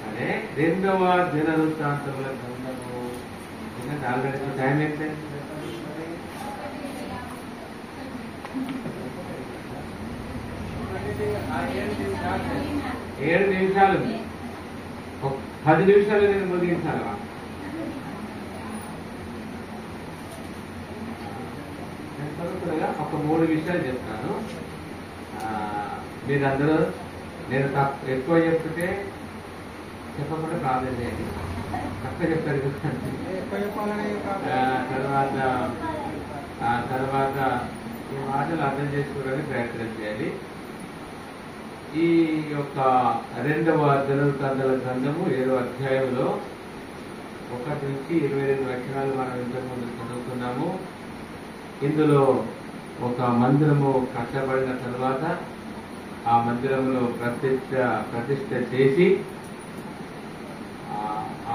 అదే రెండవ దినవృత్తాంతముల గ్రంథము ఆల్రెడీ టైం అయితే 7 నిమిషాలు 10 నిమిషాలు నేను ముగించాలా? ఒక 3 విషయాలు చెప్తాను. మీరందరూ నేను ఎక్కువ చెప్తే చెప్పకుండా ప్రార్థన చేయండి. తక్కువ చెప్తారు తర్వాత ఈ మాటలు అర్థం చేసుకోవడానికి ప్రయత్నం చేయాలి. ఈ యొక్క రెండవ దినవృత్తాంతాల గ్రంథము 7వ అధ్యాయంలో 1 నుంచి 22 వచనాలు మనం ఇంతకుముందు చదువుకున్నాము. ఇందులో ఒక మందిరము కట్టబడిన తర్వాత ఆ మందిరంలో ప్రతిష్ట చేసి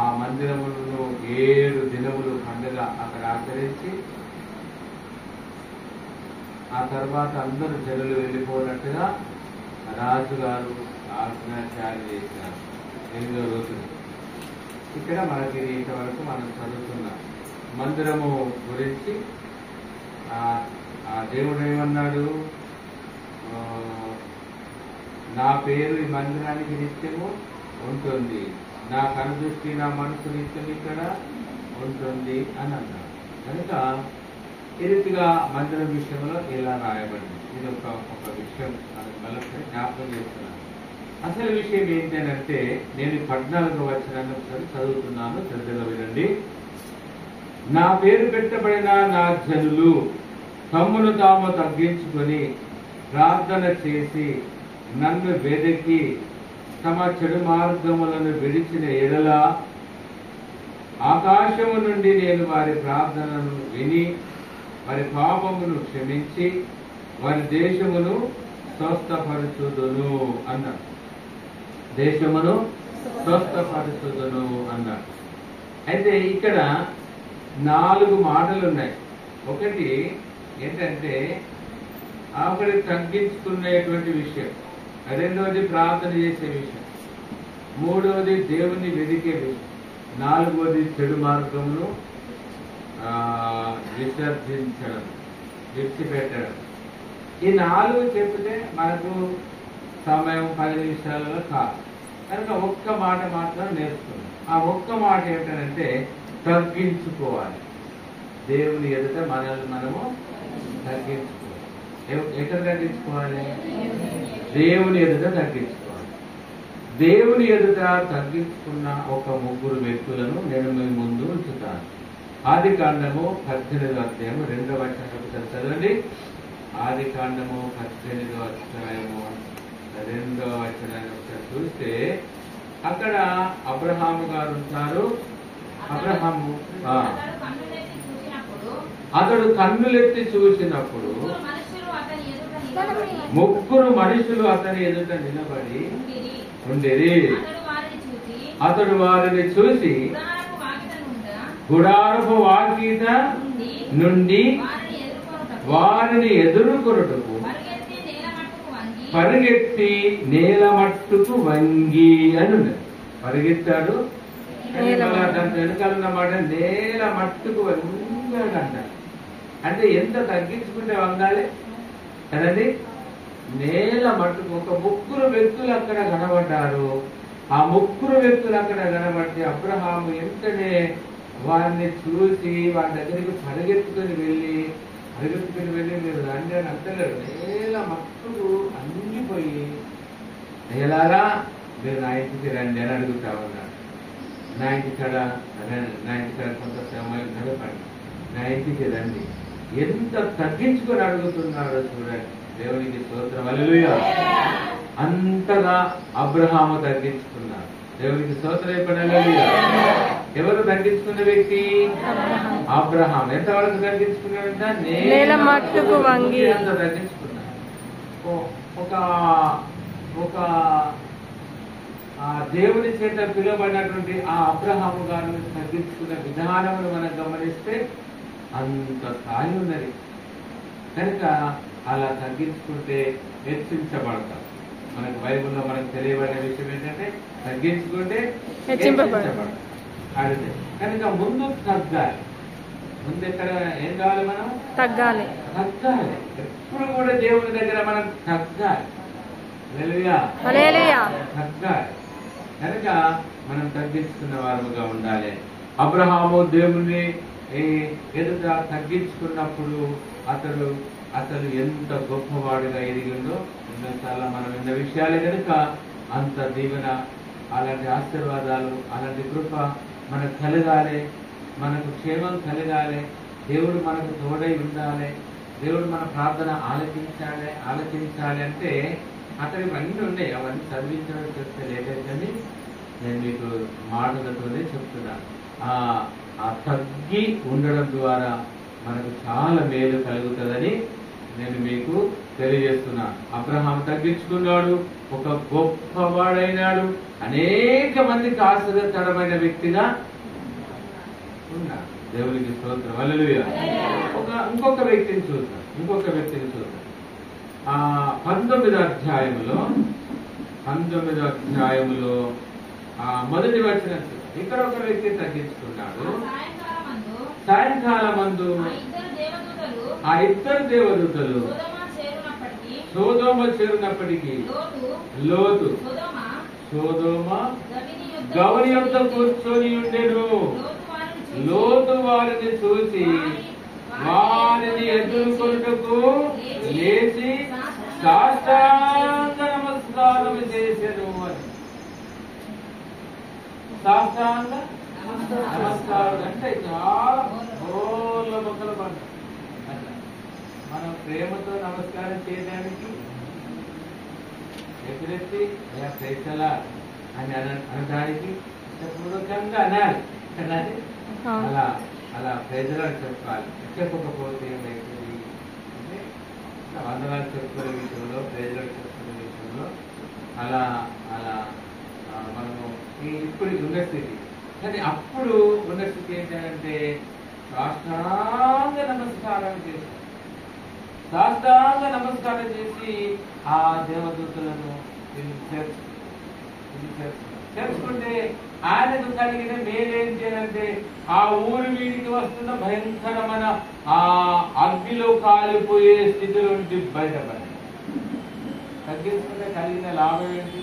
ఆ మందిరములను 7 దినములు పండుగ అక్కడ ఆచరించి ఆ తర్వాత అందరూ జనులు వెళ్ళిపోయినట్టుగా రాజుగారు ఆజ్ఞ జారీ చేశారు 8వ రోజులు. ఇక్కడ మనకి ఇంతవరకు మనం చదువుతున్న మందిరము గురించి ఆ దేవుడు ఏమన్నాడు? నా పేరు ఈ మందిరానికి నిత్యము ఉంటుంది, నా కనుదృష్టి నా మనసు నిత్యం ఇక్కడ ఉంటుంది అని అన్నాడు. కనుక ఈ రీతిగా మందిరం విషయంలో ఇలా రాయబడింది. ఇది ఒక విషయం మనకు జ్ఞాపకం చేస్తున్నాను. అసలు విషయం ఏంటంటే నేను 14వ వచనాన్ని ఒకసారి చదువుతున్నాను, శ్రద్ధగా వినండి. నా పేరు పెట్టబడిన నా జనులు తమ్మును తాము తగ్గించుకొని ప్రార్థన చేసి నన్ను వెదకి తమ చెడు మార్గములను విడిచిన ఎడల ఆకాశము నుండి నేను వారి ప్రార్థనను విని వారి పాపమును క్షమించి వారి దేశమును స్వస్థపరచుదును అన్నాడు. దేశమును స్వస్థపరచుదును అన్నాడు. అయితే ఇక్కడ 4 మాటలు ఉన్నాయి. ఒకటి ఏంటంటే ఆవిడ తగ్గించుకునేటువంటి విషయం, రెండవది ప్రార్థన చేసే విషయం, మూడవది దేవుణ్ణి వెదికే విషయం, నాలుగవది చెడు మార్గమును విసర్జించడం, విడిచిపెట్టడం. ఈ 4 చెప్తే మనకు సమయం 10 నిమిషాలలో కాదు. కనుక ఒక్క మాట మాత్రం నేర్చుకున్నాం. ఆ ఒక్క మాట ఏంటంటే తగ్గించుకోవాలి. దేవుని ఎదుట మనల్ని మనము తగ్గించుకోవాలి. ఎక్కడ తగ్గించుకోవాలి? దేవుని ఎదుట తగ్గించుకోవాలి. దేవుని ఎదుట తగ్గించుకున్న ఒక 3 వ్యక్తులను నేను మీ ముందు ఉంచుతాను. ఆదికాండము 18వ అధ్యాయము 2వ వచనం చదవండి. ఆదికాండము 18వ అధ్యాయము 2వ వచనాన్ని ఒకసారి చూస్తే అక్కడ అబ్రహాము గారు ఉంటారు. అబ్రహాము అతడు కన్నులెత్తి చూసినప్పుడు 3 మనుషులు అతని ఎదుట నిలబడి ఉండేది. అతడు వారిని చూసి గుడారపు వాకిట నుండి వారిని ఎదుర్కొనుటకు పరిగెత్తి నేల మట్టుకు వంగి అని ఉన్నది. పరిగెత్తాడు, వెనకాలన్నమాట నేల మట్టుకు వంగాడంట. అంటే ఎంత తగ్గించుకుంటే వంగాలి కదండి. నేల మట్టుకు ఒక 3 వ్యక్తులు అక్కడ కనబడ్డారు. ఆ 3 వ్యక్తులు అక్కడ కనబడితే అబ్రహాము వెంటనే వారిని చూసి వారి దగ్గరికి పరిగెత్తుకుని వెళ్ళి మీరు రండి అని అంటలేడు. నేల మట్టుకు అంగిపోయి నేలారా మీరు నా ఇంటికి రండి అని అడుగుతా ఉన్నాడు. నా ఇంటికాడ కొంత సమయం గడపండి, నా ఇంటికి రండి. ఎంత తగ్గించుకొని అడుగుతున్నాడో చూడండి. దేవునికి స్తోత్రం. హల్లెలూయా. అంతగా అబ్రహాము తగ్గించుకున్నాడు. దేవునికి స్తోత్రం. హల్లెలూయా. ఎవరు తగ్గించుకున్న వ్యక్తి? అబ్రహాం ఎంతవరకు తగ్గించుకున్నాడంట? నేల మట్టుకు వంగి అంత తగ్గించుకున్నాడు. ఒక ఒక దేవుని చేత పిలువబడినటువంటి ఆ అబ్రహాము గారిని తగ్గించుకున్న విధానమును మనం గమనిస్తే అంత స్థాయి ఉన్నది. కనుక అలా తగ్గించుకుంటే హెచ్చించబడతాం. మనకు బైబిల్లో మనకు తెలియబడిన విషయం ఏంటంటే తగ్గించుకుంటే హెచ్చించబడతాం. అడితే కనుక ముందు తగ్గాలి. ముందు ఎక్కడ ఏం కావాలి? మనం తగ్గాలి. ఎప్పుడు కూడా దేవుని దగ్గర మనం తగ్గాలి. తగ్గాలి. కనుక మనం తగ్గించుకున్న వారముగా ఉండాలి. అబ్రహాము దేవుని ఎదుట తగ్గించుకున్నప్పుడు అతడు ఎంత గొప్పవాడుగా ఎదిగిందో చాలా మనం విన్న విషయాలే. కనుక అంత దీవెన, అలాంటి ఆశీర్వాదాలు, అలాంటి కృప మనకు కలగాలి. మనకు క్షేమం కలగాలి. దేవుడు మనకు తోడై ఉండాలి. దేవుడు మన ప్రార్థన ఆలకించాలి అంటే అతని అన్నీ ఉన్నాయి. అవన్నీ చదివించడం చెప్తే లేదని నేను మీకు మాటలతోనే చెప్తున్నాను. ఆ తగ్గి ఉండడం ద్వారా మనకు చాలా మేలు కలుగుతుందని నేను మీకు తెలియజేస్తున్నాను. అబ్రహాం తగ్గించుకున్నాడు, ఒక గొప్పవాడైనాడు, అనేక మందికి ఆశీర్వదకరమైన వ్యక్తిగా ఉన్నాడు. దేవునికి స్తోత్రం. హల్లెలూయా. ఇంకొక వ్యక్తిని చూద్దాం. 19వ అధ్యాయములో మొదటి వచనం. ఇక్కడ ఒక వ్యక్తి తగ్గించుకున్నాడు. సాయంకాలమందు ఆ ఇద్దరు దేవదూతలు సొదొమ చేరినప్పటికీ లోతు సొదొమ గవని యొద్ద కూర్చొని ఉండెను. లోతు వారిని చూసి వారిని ఎదుర్కొంటకు లేచి సాష్టాంగ నమస్కారం చేసెను. సాష్టాంగ నమస్కారం అంటే చాలా గోళ్ళ మొక్కలు పడ్డాయి. మనం ప్రేమతో నమస్కారం చేయడానికి ఎదురెత్తి ప్రేసలా అని అనడానికి పూర్వకంగా అనాలి. అలా ప్రజలు చెప్పాలి. చెప్పకపోతే ఏమైతుంది అంటే వందనాలు చెప్పుకునే విషయంలో, ప్రజలకు చెప్పుకునే విషయంలో అలా మనము ఇప్పుడు ఉన్న స్థితి. కానీ అప్పుడు ఉన్న స్థితి ఏంటంటే సాష్టాంగ నమస్కారం చేసి ఆ దేవదూతలను తెలుసుకుంటే ఆయనకు కలిగిన మేలేంటి అంటే ఆ ఊరి వీడికి వస్తున్న భయంకరమైన ఆ అగ్నిలో కాలిపోయే స్థితి నుండి బయటపడి తగ్గించుకుంటే కలిగిన లాభం ఏంటి?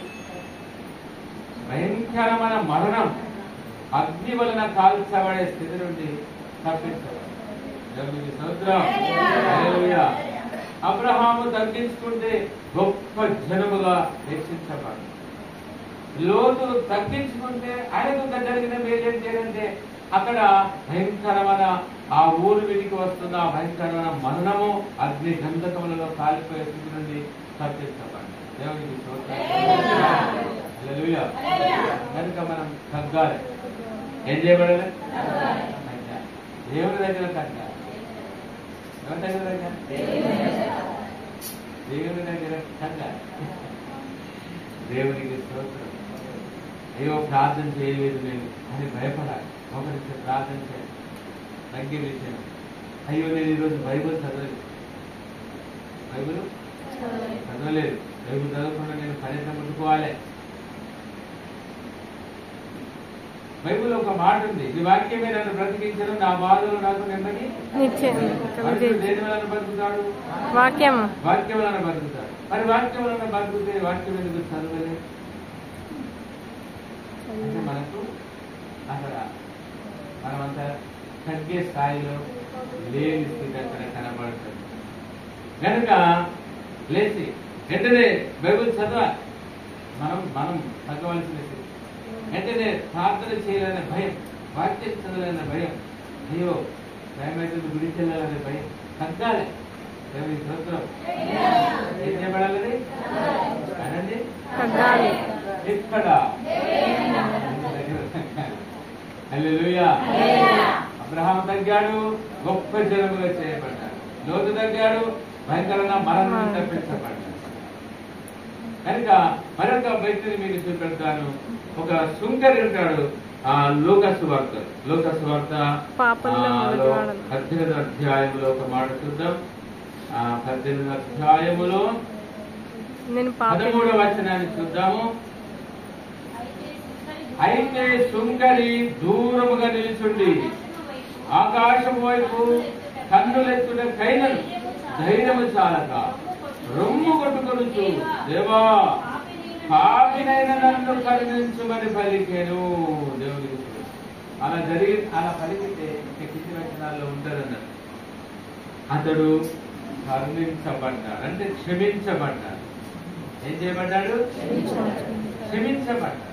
భయంకరమైన మరణం, అగ్ని వలన కాల్చబడే స్థితి నుండి తప్పించబడి. అబ్రహాము తగ్గించుకుంటే గొప్ప జనముగా హెచ్చించబడి. లోతు తగ్గించుకుంటే ఆయనకు జరిగిన మేలేంటంటే అక్కడ భయంకరమైన ఆ ఊరు విడికి వస్తున్న భయంకరమైన మరణము, అగ్ని గంధకములలో కాలిపోయే స్థితి నుండి తప్పించబడి. దేవునికి హల్లెలూయా. కనుక మనం తగ్గాలి. ఏం చేయబడాలి? దేవుని దగ్గర తగ్గాలి. ఎవరి దగ్గర తగ్గాలి? దేవుని దగ్గర తగ్గాలి. దేవునికి స్తోత్రం. అయ్యో ప్రార్థన చేయలేదు నేను అని భయపడాలి. ఒకరికి ప్రార్థన చేయాలి. తగ్గే విషయం. అయ్యో నేను ఈరోజు బైబిల్ చదవలేదు. బైబిల్ చదవకుండా నేను ఫలితం ముట్టుకోవాలి. బైబిల్ ఒక మాట ఉంది, ఈ వాక్యమే నన్ను బ్రతికించను, నా బాధలు నాకు నెమ్మది. దేని వలన బతుకుతాడు? వాక్యం వలన బతుకుతాడు. మరి వాక్యం వలన బతుకుతే వాక్యం ఎందుకు చదవలేదు? అంటే మనకు అక్కడ మనమంతా తగ్గే స్థాయిలో లేని స్థితి అక్కడ కనబడుతుంది. కనుక లేచి వెంటనే బైబిల్ చదవాలి. మనం చదవలసిన స్థితి. వెంటనే ప్రార్థన చేయాలనే భయం, వాక్యం చదవాలనే భయం, అయ్యో భయం అయితే గుడికి వెళ్ళాలనే భయం తగ్గాలి. స్తోత్రం. ఏం చేయబడాలని అనండి? ఎక్కడ? హల్లెలూయా. అబ్రహాం తగ్గాడు, గొప్ప జనముగా చేయబడ్డాడు. లోతు తగ్గాడు, భయంకరంగా మరణం తప్పించబడ్డాడు. కనుక మరొక వ్యక్తిని మీకు చూపెడతాను. ఒక సుంకరి ఉంటాడు. లూకాసు వార్త 18వ అధ్యాయంలో ఒక మాట చూద్దాం. 18వ అధ్యాయములో 13వ వచనాన్ని చూద్దాము. అయితే సుంకరి దూరముగా నిలుచుండి ఆకాశం వైపు కన్నులెత్తున కైనను ధైర్యము చాలక రొమ్ము కొట్టుకొనుచు, దేవా పాపినైన నన్ను కరుణించుమని పలికెను. దేవుడికి అలా పలికితే కింది వచనాల్లో ఉంటారన్నారు. అతడు కరుణించబడ్డాడు, అంటే క్షమించబడ్డాడు. ఏం చేయబడ్డాడు? క్షమించబడ్డాడు.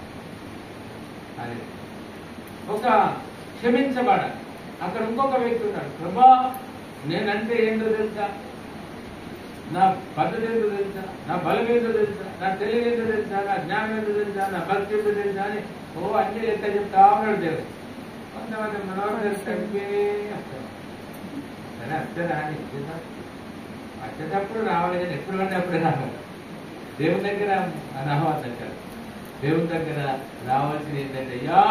అది ఒక క్షమించబడాలి. అక్కడ ఇంకొక వ్యక్తి ఉన్నాడు. ప్రభా, నేనంటే ఏంటో తెలుసా, నా పద్ధతి ఏంటో తెలుసా, నా బలం ఏంటో తెలుసా, నా తెలివి ఏంటో తెలుసా, నా జ్ఞానం ఏంటో తెలుసా, నా భక్తి ఏంటో తెలుసా అని అన్ని లెక్క చెప్తా ఉన్నాడు దేవుడు. కొంతమంది మనోహర్ కలిపే వస్తాం సరే, వస్తుందా అని వచ్చేటప్పుడు రావాలి, కానీ ఎప్పుడు పడితే అప్పుడే రావాలి. దేవుని దగ్గర రావాలి. దేవుని దగ్గర రావాల్సింది ఏంటంటే, అయ్యా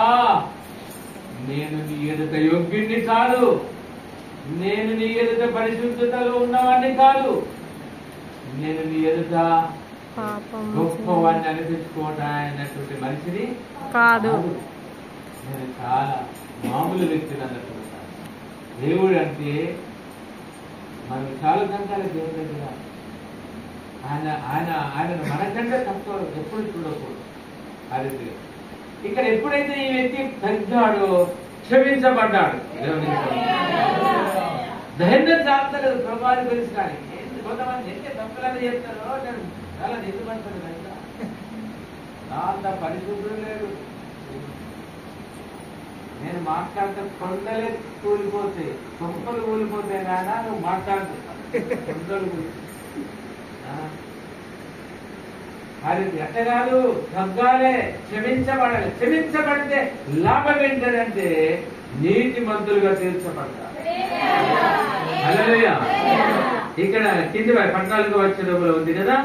నేను నీ ఎదుట యోగ్యుణ్ణి కాదు, నేను నీ ఎదుట పరిశుద్ధతలో ఉన్నవాడిని కాదు, నేను నీ ఎదుట గొప్పవాడిని అనిపించుకోవడానికి మనిషిని కాదు, నేను చాలా మామూలు వ్యక్తిని అన్నట్టు. దేవుడు అంటే మనం చాలా సంకాల దేవుడి దగ్గర ఆయన మనకంటే తక్కువ ఎప్పుడు చూడకూడదు. అది ఇక్కడ ఎప్పుడైతే ఈ వ్యక్తి తగ్గాడో క్షమించబడ్డాడు. ధైర్యం చాలలేదు ప్రభావం తెలుసు. కానీ కొంతమంది ఎన్ని తప్పులని చెప్తారో నేను చాలా నిజమంటాను. అంత పరిశుద్ధుడు లేడు. నేను మాట్లాడితే కొండలే కూలిపోతాయి, కొంపలు కూలిపోతాయి. నానా నువ్వు మాట్లాడుతు కొండలు అది ఎట్లా కాదు, తగ్గాలే, క్షమించబడాలి. క్షమించబడితే లాభం ఏంటంటే నీతి మంతులుగా తీర్చబడతారు. హల్లెలూయా. ఇక్కడ కింది 14వ వచనంలో ఉంది కదా,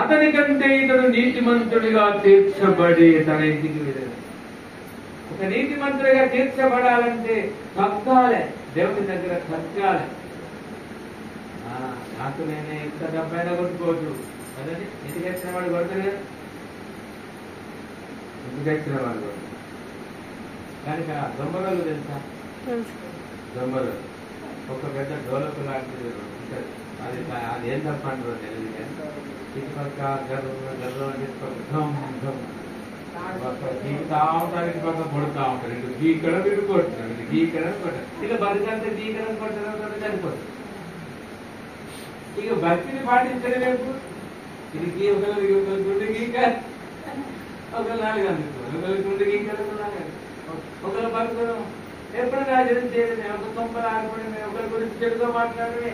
అతని కంటే ఇతడు నీతిమంతుడిగా తీర్చబడి తన ఇంటికి వెళ్ళాడు. ఒక నీతిమంతుడిగా తీర్చబడాలంటే తగ్గాలి, దేవుని దగ్గర తగ్గాలి. నాకు నేనే ఎంత డబ్బైనా కొట్టుకోవచ్చు కదండి. ఇంటికి వచ్చిన వాడు కొడతారు, ఇంటికి వచ్చిన వాడు కొడతారు. కనుక దొంగలు తెలుసా, దొంగలు ఒక పెద్ద డోలకు లాంటిది ఉంటుంది. అది ఏం తప్ప అంటారు తెలియదు. ఇటుపక్క గర్వం గీకుతా ఉంటారు, ఇటుపక్క కొడుతూ ఉంటారు. ఇటు గీకడం ఇటు కొడుతున్నారు, ఇటు గీకడం కొట్టారు. ఇక బతికంటే గీకడం కొట్టడం చనిపోతారు. ఇక భక్తిని పాటించడం వైపు ఇది ఒకరికి గుండె గీక, ఒకరు 4 అందుకోవాలి, ఒకరి గుండె గీకలు, ఒకరు బతుకడం ఎప్పుడు రాజనం చేయడమే, ఒక కొంపలు ఆడుకోవడమే, ఒకరి గురించి చెడుగా మాట్లాడమే,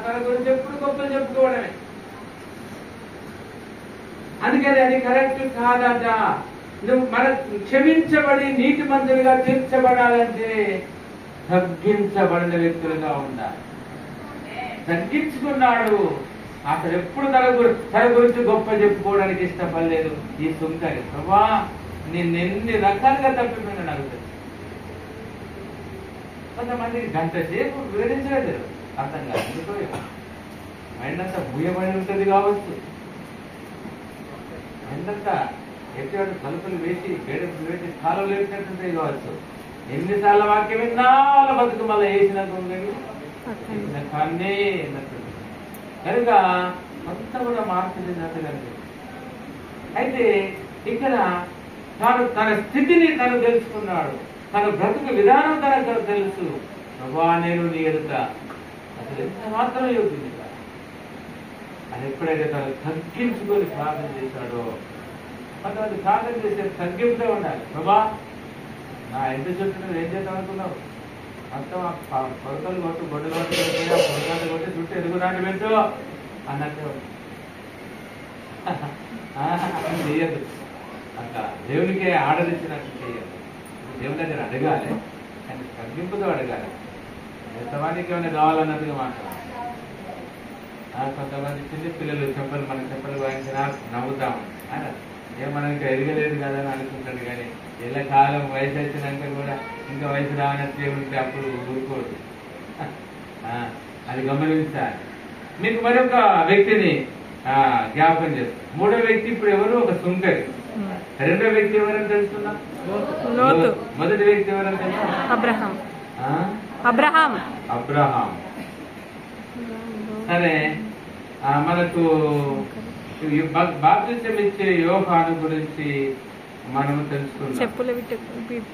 తన గురించి ఎప్పుడు గొప్పలు చెప్పుకోవడమే. అందుకని అది కరెక్ట్ కాదట. నువ్వు మన క్షమించబడి నీతి మంతులుగా తీర్చబడాలంటే తగ్గించబడిన వ్యక్తులుగా ఉండాలి. తగ్గించుకున్నాడు. అసలు ఎప్పుడు తన గురించి గొప్ప చెప్పుకోవడానికి ఇష్టపడలేదు ఈ సుంకరి. ప్రభా, నిన్నెన్ని రకాలుగా తప్పిపోయినా నాకు తెలుసు. కొంతమందికి గంట సేపు వివరించలేదు, అర్థం కాదు. ఎందుకో మైండ్ అంతా భూయబడి ఉంటుంది కావచ్చు, మైండ్ అంతా ఎటువంటి తలుపులు వేసి గేడెలు వేసి కాలం వేసినట్టుంటాయి కావచ్చు. ఎన్నిసార్లు వాక్యం విన్నా వాళ్ళ బతుకు మళ్ళీ వేసినట్టు ఉండేది, కన్నే అన్నట్టు. కనుక అంతా కూడా మార్పు చెందినట్టుగా. అయితే ఇక్కడ తన స్థితిని తను తెలుసుకున్నాడు, తన బ్రతుకు విధానం తనకు తెలుసు. ప్రభా, నేను నీ ఎదుట అసలు ఎంత మాత్రం యోగ్యుని కాదు. అది ఎప్పుడైతే తను తగ్గించుకొని ప్రార్థన చేశాడో, కొంతమంది ప్రార్థన చేసే తగ్గింపులో ఉండాలి. ప్రభా, నా ఎంత చుట్టూ ఏం చేద్దాం అనుకున్నావు, మొత్తం కొరతలు కొట్టు, గొడ్డలు కొట్టు, కొట్టి చుట్టూ ఎదుగురాని పెట్టు అన్నట్టు చేయద్దు. అట్లా దేవునికే ఆర్డర్ ఇచ్చినట్టు చేయద్దు. దేవుని దగ్గర అడగాలి, కానీ తగ్గింపుతో అడగాలి. ఎంతమందికి ఏమైనా కావాలన్నట్టుగా మాట్లాడాలి. కొంతమంది చిన్న పిల్లలు చెప్పలు మన చెప్పలు వాయించినా నవ్వుతాం అని మనకి ఎరగలేదు కదా అని అనుకుంటాడు. కానీ ఎలా కాలం వయసు వచ్చినాక కూడా ఇంకా వయసు రానట్టే ఉంటే అప్పుడు ఊరుకోడు. అది గమనించాలి. మీకు మరొక వ్యక్తిని జ్ఞాపకం చేస్తాం. మూడో వ్యక్తి ఇప్పుడు ఎవరు? ఒక సుంకరి. రెండో వ్యక్తి ఎవరని తెలుసుకున్నా? మొదటి వ్యక్తి ఎవరని తెలుసు? అబ్రహాం. సరే, మనకు బాప్తిసం ఇచ్చే యోహాను గురించి మనము తెలుసుకున్నాం. చెప్పులు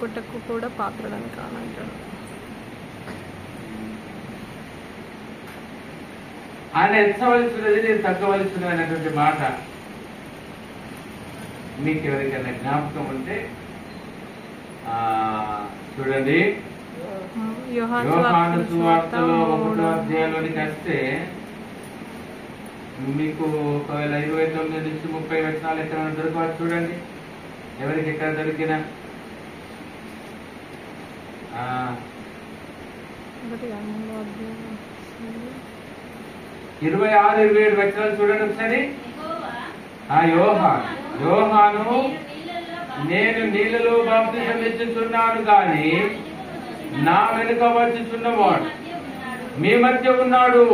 పుట్టకు కూడా పాత్రలను కానంటాడు. ఆయన ఎత్తవలసినది నేను తగ్గవలసినది అనేటువంటి మాట మీకు ఎవరికైనా జ్ఞాపకం ఉంటే చూడండి. యోహాను సువార్తలో 1వ అధ్యాయంలోనికి వస్తే మీకు ఒకవేళ 29 నుంచి 30 వచనాలు ఎక్కడ దొరకవచ్చు చూడండి. ఎవరికి ఎక్కడ దొరికినా 26, 27 వచనాలు చూడండి ఒకసారి. యోహాను నేను నీళ్ళలో బాప్తిసం ఇచ్చుచున్నాను గాని నా వెనుక వచ్చుచున్నవాడు మీ మధ్య ఉన్నాడు,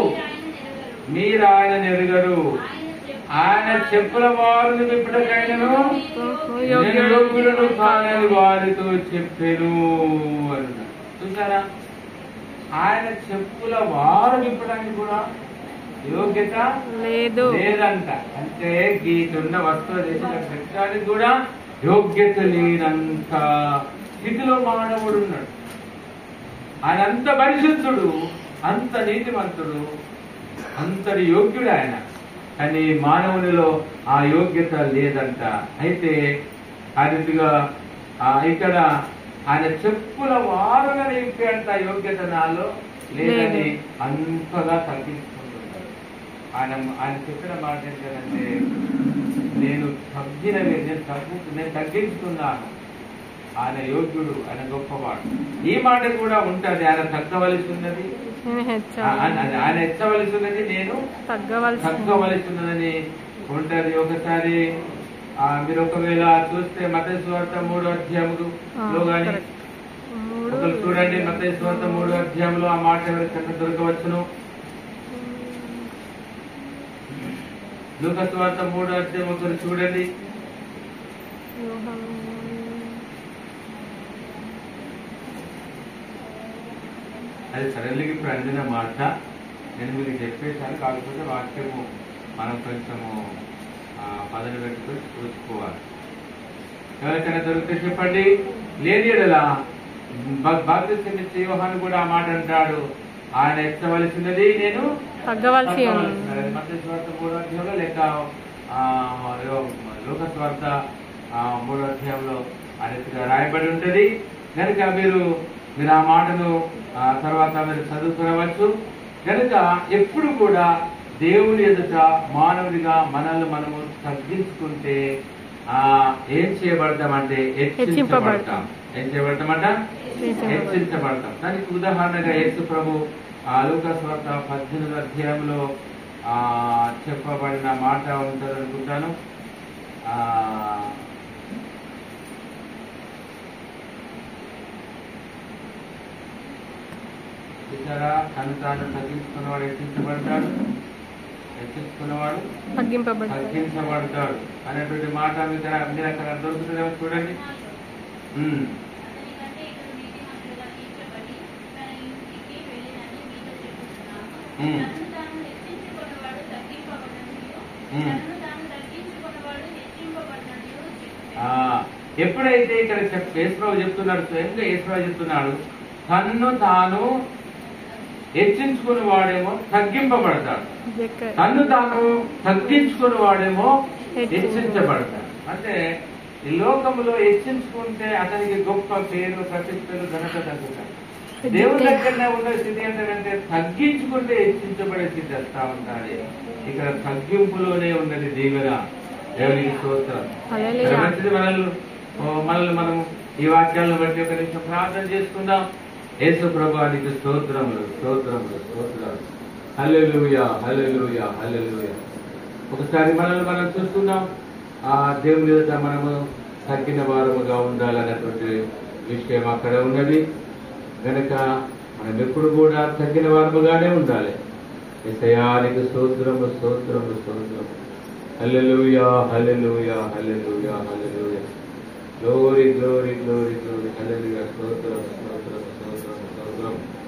మీరు ఆయన ఎరుగరు. ఆయన చెప్పుల వారిని విప్పటికైనను నేను యోగ్యులను కానని వారితో చెప్పెను అన్నాడు. చూసారా? ఆయన చెప్పుల వారు విప్పడానికి కూడా యోగ్యత లేదంట. అంటే గీతున్న వస్తువు పెట్టడానికి కూడా యోగ్యత లేనంత స్థితిలో మానవుడు ఉన్నాడు. ఆయన అంత పరిశుద్ధుడు, అంత నీతిమంతుడు, అంతటి యోగ్యుడు ఆయన. కానీ మానవునిలో ఆ యోగ్యత లేదంట. అయితే ఆ రీతిగా ఇక్కడ ఆయన చెప్పుల వారుగా నింపేంత యోగ్యత నాలో లేదని అంతగా తగ్గించుకుంటున్నాడు. ఆయన చెప్పిన మాట ఏంటంటే నేను తగ్గించుకున్నాను, ఆయన యోగ్యుడు, ఆయన గొప్పవాడు. ఈ మాట కూడా ఉంటది. ఆయన తగ్గవలసి ఉన్నది, ఆయన హెచ్చవలసి ఉన్నది, నేను తగ్గవలసి ఉన్నదని ఉంటది. ఒకసారి మీరు ఒకవేళ చూస్తే మత్తయి సువార్త 3వ అధ్యాయంలో గాని ఒకరు చూడండి. మత్తయి సువార్త 3వ అధ్యాయంలో ఆ మాట ఎవరికైనా దొరకవచ్చును. లూకా సువార్త 3వ అధ్యాయం ఒకరు చూడండి. అది సడన్గా ఇప్పుడు అందిన మాట నేను మీకు చెప్పేశాను. కాకపోతే వాక్యము మనం కొంచెము పదవి పెట్టుకొని చూసుకోవాలి. ఎవరికైనా దొరికితే చెప్పండి. లేని ఎడలా బాప్తిసం ఇచ్చే యోహాను కూడా ఆ మాట అంటాడు, ఆయన ఎత్తవలసినది నేను తగ్గవలసి ఉన్నది. మత్తయి సువార్త 3వ అధ్యాయంలో లేక లూకా సువార్త 3వ అధ్యాయంలో ఆ రీతిగా రాయబడి ఉంటది. కనుక మీరు ఆ మాటను తర్వాత మీరు చదువుకోవచ్చు. కనుక ఎప్పుడు కూడా దేవుని ఎదుట మానవుడిగా మనల్ని మనము తగ్గించుకుంటే ఏం చేయబడతామంటే హెచ్చించబడతాం. ఏం చేయబడతామంట? హెచ్చించబడతాం. దానికి ఉదాహరణగా యేసు ప్రభు లూకా సువార్త 18వ అధ్యాయంలో చెప్పబడిన మాట ఉంటుంది అనుకుంటాను. చూసారా? తను తాను తగ్గించుకున్నవాడు హెచ్చించబడతాడు, హెచ్చించుకున్నవాడు తగ్గించబడతాడు అనేటువంటి మాట మీరు అక్కడ దొరుకుతుందేమో చూడండి. ఎప్పుడైతే ఇక్కడ యేసుప్రభు చెప్తున్నాడు, స్వయంగా యేసుప్రభు చెప్తున్నాడు, తన్ను తాను హెచ్చించుకుని వాడేమో తగ్గింపబడతాడు, తన్ను తాను తగ్గించుకుని వాడేమో హెచ్చించబడతాడు. అంటే ఈ లోకంలో హెచ్చించుకుంటే అతనికి గొప్ప పేరు, ప్రతిష్టలు, ఘనత తగ్గుతాయి. దేవుని దగ్గరనే ఉన్న స్థితి ఏంటంటే తగ్గించుకుంటే హెచ్చించబడే స్థితి వస్తా ఉంటాడు. ఇక్కడ తగ్గింపులోనే ఉన్నది దీవెన. దేవునికి స్తోత్రం. మంచిది. మనల్ని మనం ఈ వాక్యాలను బట్టి ఒక నిమిషం ప్రార్థన చేసుకుందాం. యేసు ప్రభువా నీకు స్తోత్రములు స్తోత్రములు స్తోత్రాలు. హల్లెలూయా హల్లెలూయా హల్లెలూయా. ఒకసారి మనల్ని మనం చూసుకుందాం. ఆ దేవుని మీద మనము తగ్గిన వారముగా ఉండాలన్నటువంటి విషయం అక్కడ ఉన్నది కనుక మనం ఎప్పుడు కూడా తగ్గిన వారముగానే ఉండాలి. యేసయ్యా నీకు స్తోత్రము స్తోత్రము స్తోత్రము. Hallelujah hallelujah hallelujah hallelujah. Glory glory glory glory. Hallelujah. స్తోత్రం స్తోత్రం స్తోత్రం స్తోత్రం.